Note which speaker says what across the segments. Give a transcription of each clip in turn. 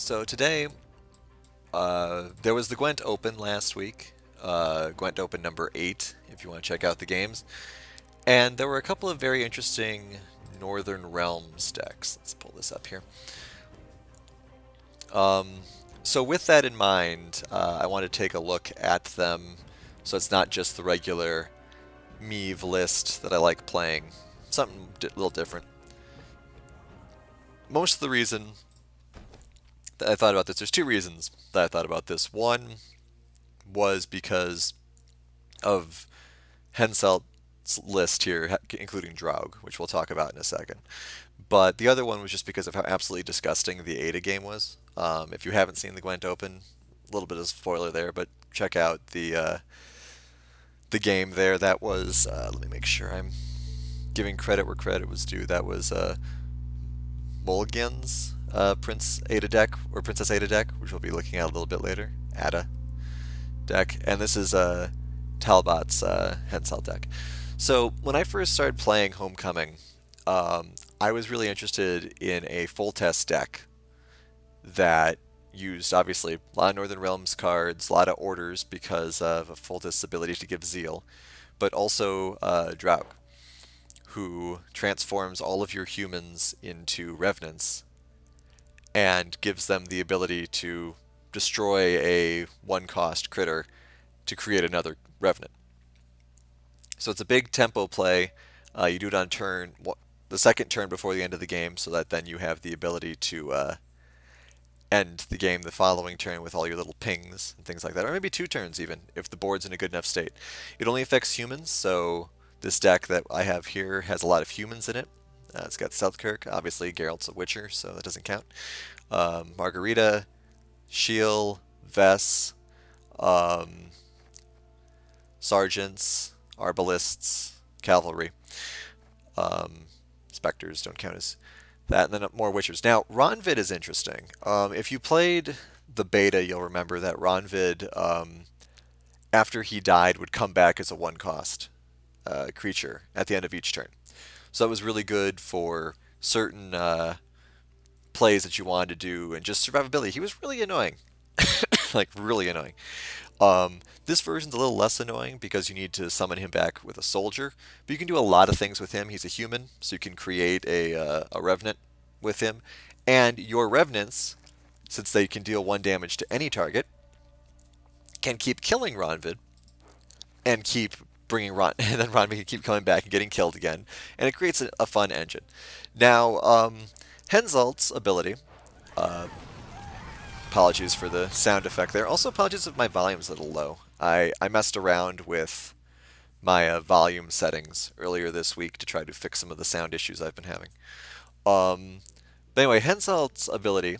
Speaker 1: So today, there was the Gwent Open last week, Gwent Open number 8, if you want to check out the games. And there were a couple of very interesting Northern Realms decks. Let's pull this up here. So with that in mind, I want to take a look at them so it's not just the regular Meave list that I like playing. Something a little different. Most of the reason that I thought about this, there's two reasons that I thought about this. One was because of Henselt's list here, including Draug, which we'll talk about in a second. But the other one was just because of how absolutely disgusting the Ada game was. If you haven't seen the Gwent Open, a little bit of spoiler there, but check out the game there. That was, let me make sure I'm giving credit where credit was due. That was Mulligan's Prince Ada deck, or Princess Ada deck, which we'll be looking at a little bit later. Ada deck. And this is Tailbot's Henselt deck. So when I first started playing Homecoming, I was really interested in a full test deck that used, obviously, a lot of Northern Realms cards, a lot of orders because of a full test's ability to give Zeal, but also Draug, who transforms all of your humans into revenants and gives them the ability to destroy a one-cost critter to create another revenant. So it's a big tempo play. You do it on the second turn before the end of the game, so that then you have the ability to end the game the following turn with all your little pings and things like that, or maybe 2 turns even, if the board's in a good enough state. It only affects humans, so this deck that I have here has a lot of humans in it. It's got Selkirk, obviously Geralt's a Witcher, so that doesn't count. Margarita, Shield, Vess, Sergeants, Arbalists, Cavalry. Spectres don't count as that, and then more Witchers. Now, Ronvid is interesting. If you played the beta, you'll remember that Ronvid, after he died, would come back as a one-cost creature at the end of each turn. So that was really good for certain plays that you wanted to do, and just survivability. He was really annoying. Like, really annoying. This version's a little less annoying because you need to summon him back with a soldier, but you can do a lot of things with him. He's a human, so you can create a revenant with him, and your revenants, since they can deal 1 damage to any target, can keep killing Ronvid and keep bringing and then Ronvid can keep coming back and getting killed again, and it creates a fun engine. Now, Henselt's ability. Apologies for the sound effect there. Also, apologies if my volume's a little low. I messed around with my volume settings earlier this week to try to fix some of the sound issues I've been having. But anyway, Henselt's ability,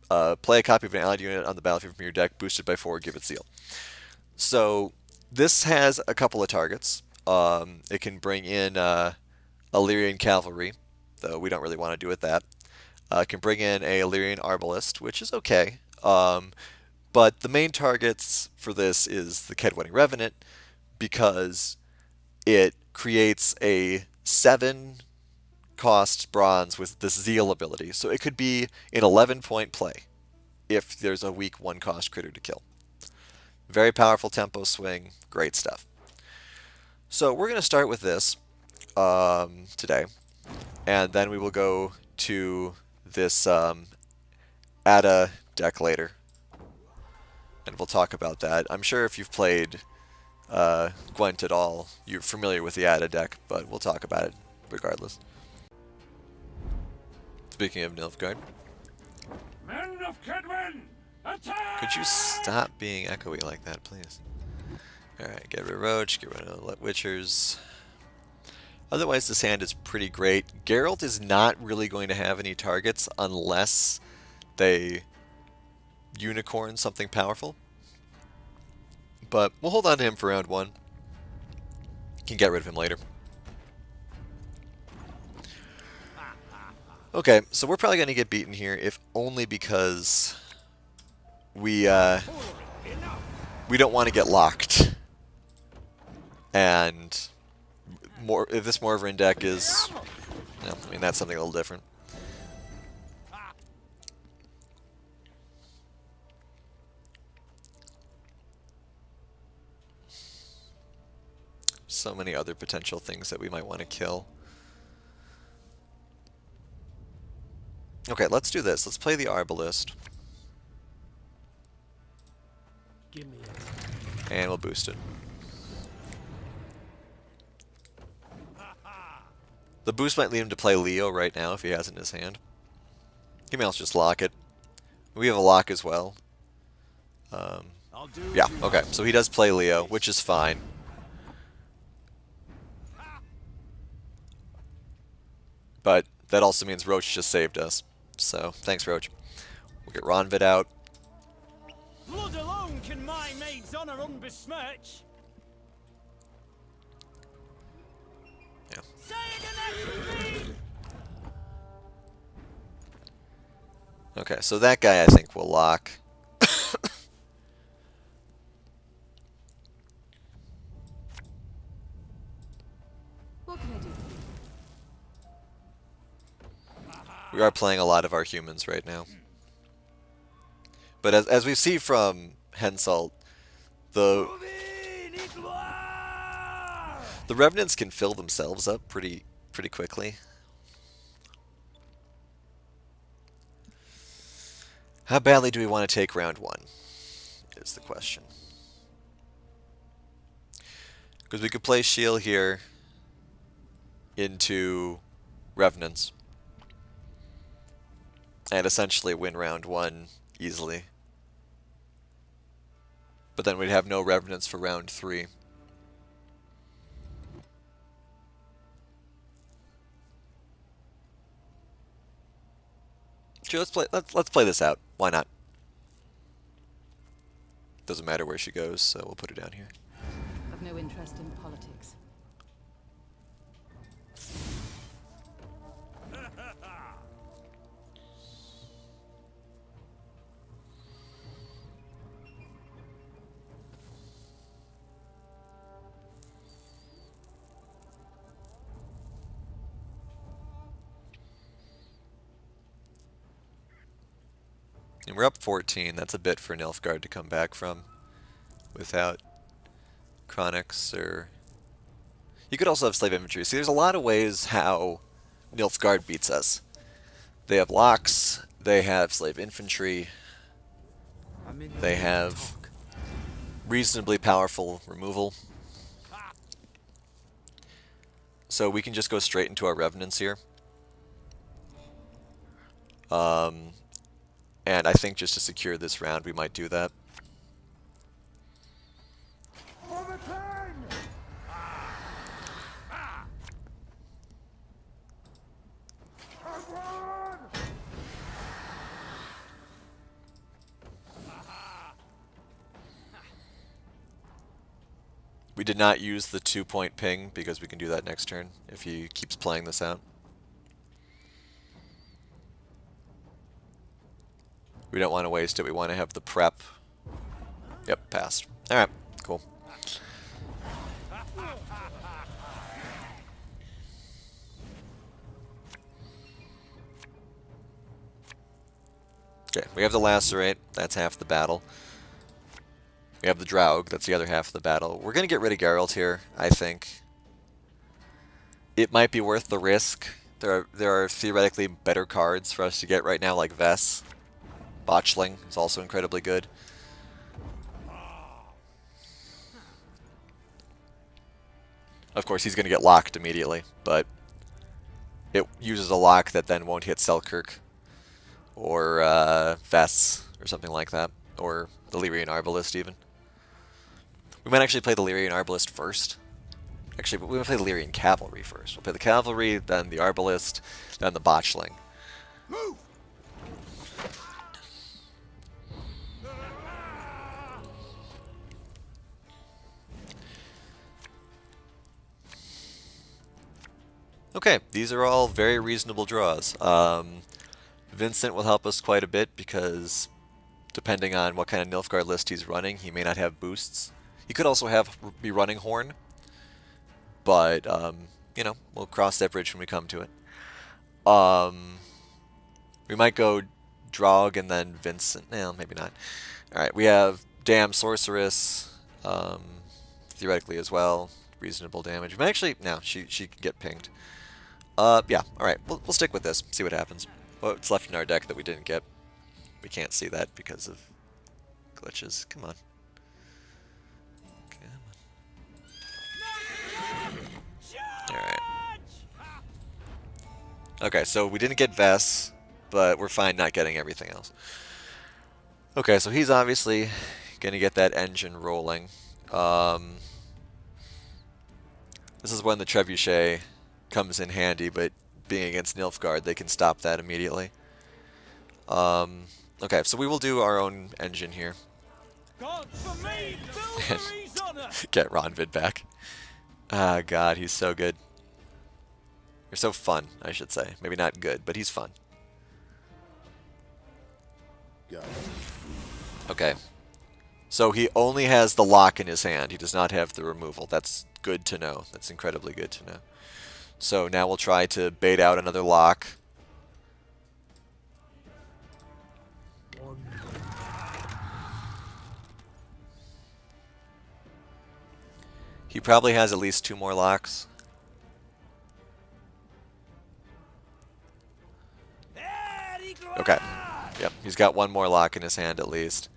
Speaker 1: play a copy of an allied unit on the battlefield from your deck, boosted by 4, give it Zeal. So this has a couple of targets. It can bring in Illyrian Cavalry, though we don't really want to do with that. It can bring in a Illyrian Arbalist, which is okay. But the main targets for this is the Kedwedding Revenant, because it creates a 7-cost bronze with the Zeal ability. So it could be an 11-point play if there's a weak 1-cost critter to kill. Very powerful tempo swing, great stuff. So we're going to start with this today, and then we will go to this Ada deck later, and we'll talk about that. I'm sure if you've played Gwent at all, you're familiar with the Ada deck, but we'll talk about it regardless. Speaking of Nilfgaard,
Speaker 2: Men of Kedwen, attack!
Speaker 1: could you stop being echoey like that, please? Alright, get rid of Roach, get rid of Witchers. Otherwise, this hand is pretty great. Geralt is not really going to have any targets unless they unicorn something powerful. But we'll hold on to him for round 1. Can get rid of him later. Okay, so we're probably going to get beaten here, if only because we don't want to get locked. And if this Morvarin deck is, I mean, that's something a little different. so many other potential things that we might want to kill. Okay, let's do this. Let's play the Arbalist.
Speaker 3: Give me
Speaker 1: And we'll boost it. The boost might lead him to play Leo right now if he has it in his hand. He may also just lock it. We have a lock as well. Yeah, okay. So he does play Leo, which is fine. But that also means Roach just saved us. So, thanks, Roach. We'll get Ronvid out.
Speaker 3: blood alone can my maid's honor unbesmirch.
Speaker 1: Yeah.
Speaker 3: Say it again, me.
Speaker 1: Okay, so that guy I think will lock.
Speaker 4: What can I do?
Speaker 1: We are playing a lot of our humans right now. But as we see from Henselt, the Revenants can fill themselves up pretty quickly. How badly do we want to take round 1? Is the question. Because we could play Shield here into Revenants. And essentially win round 1 easily. But then we'd have no Revenants for round 3. Sure, let's play this out. Why not? Doesn't matter where she goes, so we'll put her down here.
Speaker 4: I've no interest in politics.
Speaker 1: And we're up 14. That's a bit for Nilfgaard to come back from without Chronics or... You could also have Slave Infantry. See, there's a lot of ways how Nilfgaard beats us. They have locks, they have Slave Infantry, they have reasonably powerful removal. So we can just go straight into our Revenants here. And I think just to secure this round, we might do that. We did not use the 2-point ping because we can do that next turn if he keeps playing this out. We don't want to waste it. We want to have the prep. Yep, passed. Alright, cool. Okay, we have the Lacerate. That's half the battle. We have the Draug. That's the other half of the battle. We're going to get rid of Geralt here, I think. It might be worth the risk. There are theoretically better cards for us to get right now, like Vess. Botchling is also incredibly good. Of course, he's going to get locked immediately, but it uses a lock that then won't hit Selkirk or Vess or something like that, or the Lyrian Arbalist even. We might actually play the Lyrian Arbalist first. Actually, we might play the Lyrian Cavalry first. We'll play the Cavalry, then the Arbalist, then the Botchling.
Speaker 3: Move.
Speaker 1: Okay, these are all very reasonable draws. Vincent will help us quite a bit because depending on what kind of Nilfgaard list he's running, he may not have boosts. He could also be running Horn, but you know, we'll cross that bridge when we come to it. We might go Draug and then Vincent. No, maybe not. All right, we have Damn Sorceress, theoretically as well. reasonable damage. But actually, no, she can get pinged. Yeah, alright, we'll stick with this, see what happens. What's left in our deck that we didn't get? We can't see that because of glitches. Come on. Alright. Okay, so we didn't get Vess, but we're fine not getting everything else. Okay, so he's obviously going to get that engine rolling. This is when the Trebuchet comes in handy, but being against Nilfgaard, they can stop that immediately. Okay, so we will do our own engine here.
Speaker 3: God for me, Bilberry's honor.
Speaker 1: Get Ronvid back. Ah, God, he's so good. You're so fun, I should say. Maybe not good, but he's fun.
Speaker 5: Got it.
Speaker 1: Okay. So he only has the lock in his hand. He does not have the removal. That's good to know. That's incredibly good to know. So now we'll try to bait out another lock. He probably has at least 2 more locks. Okay. Yep, he's got 1 more lock in his hand at least.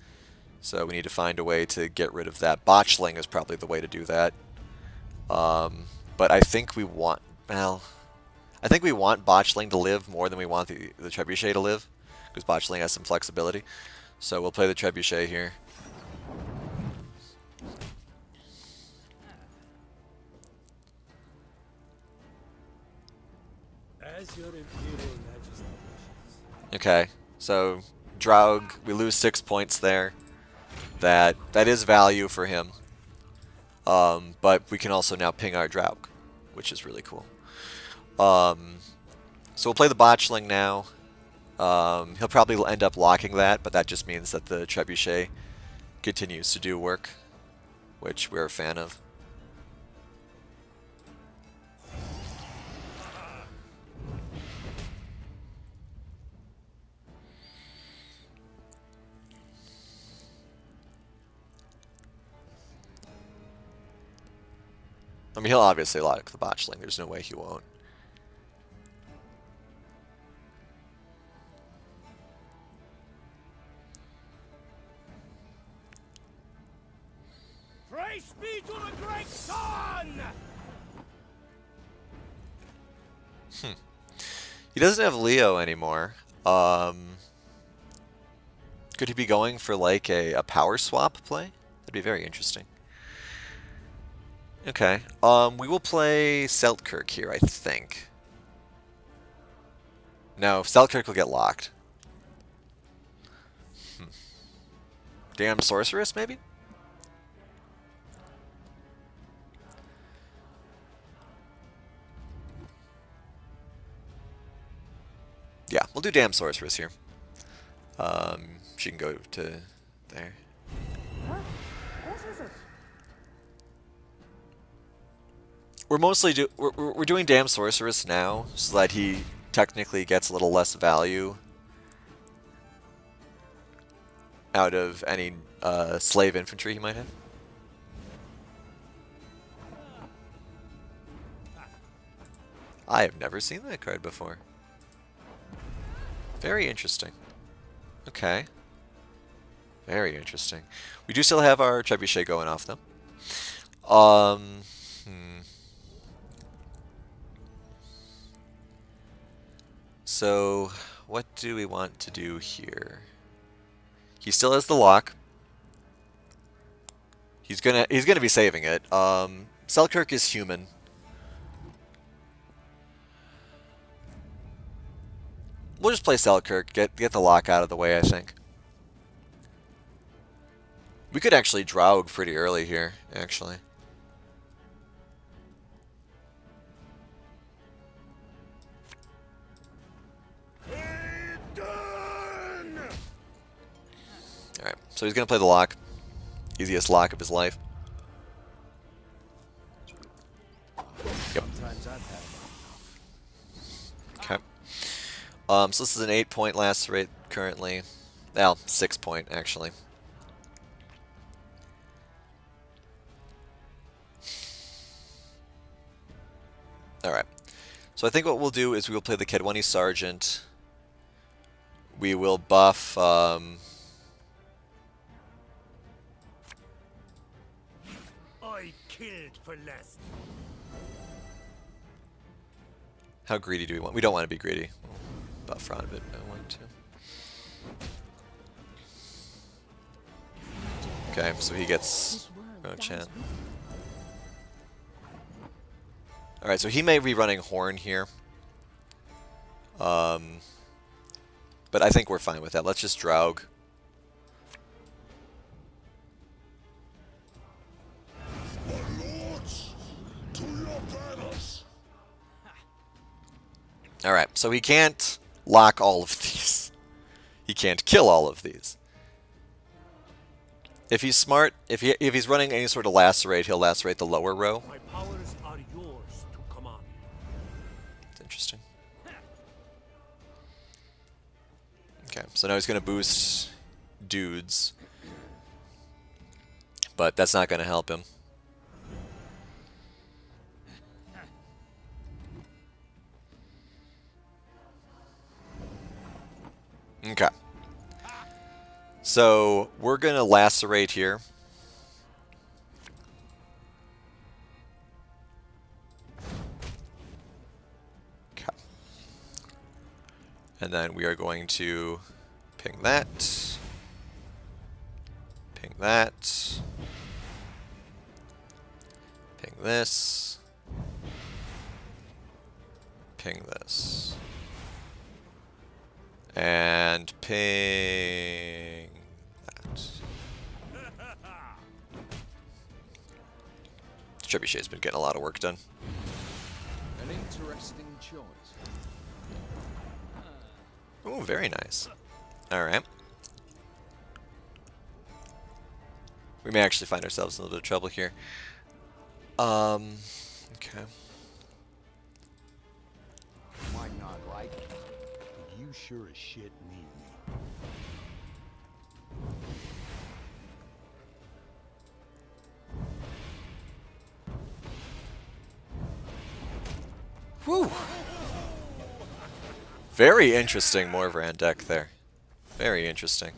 Speaker 1: So we need to find a way to get rid of that. Botchling is probably the way to do that. But I think we want... Well, I think we want Botchling to live more than we want the Trebuchet to live. Because Botchling has some flexibility. So we'll play the Trebuchet here.
Speaker 3: As your Imperial Majesty wishes.
Speaker 1: Okay, so Draug, we lose 6 points there. That is value for him. But we can also now ping our Draug, which is really cool. So we'll play the Botchling now. He'll probably end up locking that, but that just means that the Trebuchet continues to do work, which we're a fan of. I mean, he'll obviously lock the Botchling. There's no way he won't.
Speaker 3: Praise be to the great sun!
Speaker 1: He doesn't have Leo anymore. Could he be going for like a power swap play? That'd be very interesting. Okay. We will play Seltkirk here, I think. No, Seltkirk will get locked. Damn Sorceress, maybe? Yeah, we'll do Damn Sorceress here. She can go to there.
Speaker 4: What is it?
Speaker 1: We're mostly we're doing Damn Sorceress now, so that he technically gets a little less value out of any slave infantry he might have. I have never seen that card before. Very interesting. Okay. Very interesting. We do still have our Trebuchet going off though. So, what do we want to do here? He still has the lock. He's gonna be saving it. Selkirk is human. We'll just play Selkirk, get the lock out of the way, I think. We could actually Draug pretty early here, actually. Alright, so he's going to play the lock. Easiest lock of his life. Yep. Okay. So this is an 8-point lacerate currently. Well, 6-point actually. Alright. So I think what we'll do is we will play the Kedwani Sergeant. We will buff...
Speaker 3: I killed for less.
Speaker 1: How greedy do we want? We don't want to be greedy. We'll buff around a bit. 1, 2. Okay, so he gets Rochan. Alright, so he may be running Horn here. But I think we're fine with that. Let's just Draug. Alright, so he can't lock all of these. He can't kill all of these. If he's smart, if he's running any sort of lacerate, he'll lacerate the lower row.
Speaker 3: My powers are yours to command.
Speaker 1: It's interesting. Okay, so now he's going to boost dudes. But that's not going to help him. Okay. So we're going to lacerate here. Okay. And then we are going to ping that. Ping that. Ping this. Ping this. And ping that. Trebuchet's been getting a lot of work done.
Speaker 5: An interesting choice.
Speaker 1: Oh, very nice. Alright. We may actually find ourselves in a little bit of trouble here. Okay.
Speaker 5: Might not like it, but you sure as shit need me.
Speaker 1: Whew. Very interesting Morvaran deck there. Very interesting.